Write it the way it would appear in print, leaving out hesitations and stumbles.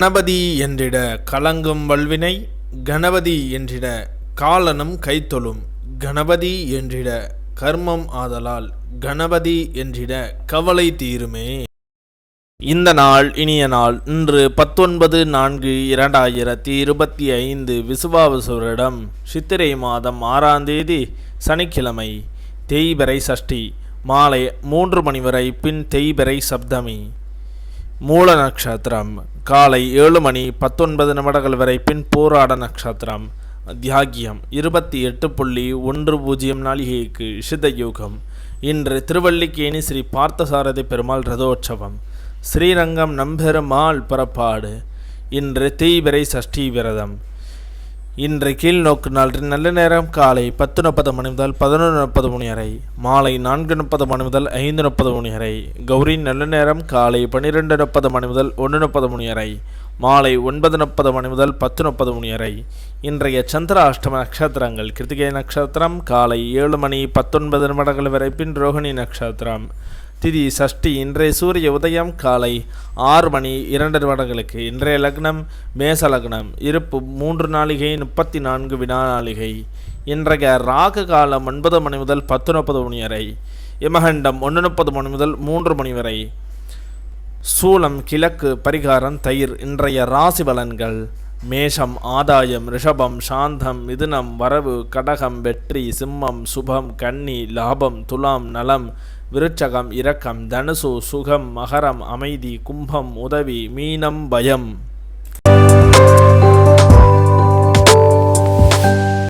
கணபதி என்றிட கலங்கும் வல்வினை, கணபதி என்றிட காலனும் கைத்தொழும், கணபதி என்றிட கர்மம் ஆதலால், கணபதி என்றிட கவலை தீருமே. இந்த நாள் இனிய நாள். இன்று 19/4/2025 விசுவாவசுவரிடம் சித்திரை மாதம் 6ஆம் தேதி சனிக்கிழமை. தேய்பிறை சஷ்டி மாலை 3 மணி வரை, பின் தேய்பிறை சப்தமி. மூல நட்சத்திரம் காலை 7 மணி 19 வரை, பின் போராட நட்சத்திரம். தியாகியம் 28.10 நாளிகைக்கு சித்த யோகம். இன்று திருவல்லிக்கேணி ஸ்ரீ பார்த்தசாரதி பெருமாள் ரதோற்சவம். ஸ்ரீரங்கம் நம்பெருமாள் புறப்பாடு. இன்று தேய்பிறை சஷ்டி விரதம். இன்று கீழ்நோக்கு நாள் நல்ல நேரம் காலை 10:30 மணி முதல் 11:30 மணி வரை, மாலை 4:30 மணி முதல் 5:30 மணி வரை. கௌரி நல்ல நேரம் காலை 12:30 மணி முதல் 1:30 மணி வரை, மாலை 9:30 மணி முதல் 10:30 மணி வரை. இன்றைய சந்திர அஷ்டம நட்சத்திரங்கள்: கிருத்திகை நட்சத்திரம் காலை 7 மணி 19 வரை, பின் ரோகிணி நட்சத்திரம். திதி சஷ்டி. இன்றைய சூரிய உதயம் காலை 6 மணி 2 இன்றைய லக்னம் மேச லக்னம். இருப்பு 3 நாளிகை 34 வினாளிகை. இன்றைய ராகு காலம் 9 மணி முதல் 10:30 மணி வரை. யமகண்டம் 1:30 மணி முதல் 3 மணி வரை. சூலம் கிழக்கு. பரிகாரம் தயிர். இன்றைய ராசி பலன்கள்: மேஷம் ஆதாயம், ரிஷபம் சாந்தம், மிதுனம் வரவு, கடகம் வெற்றி, சிம்மம் சுபம், கன்னி லாபம், துலாம் நலம், விருச்சகம் இரக்கம், தனுசு சுகம், மகரம் அமைதி, கும்பம் உதவி, மீனம் பயம்.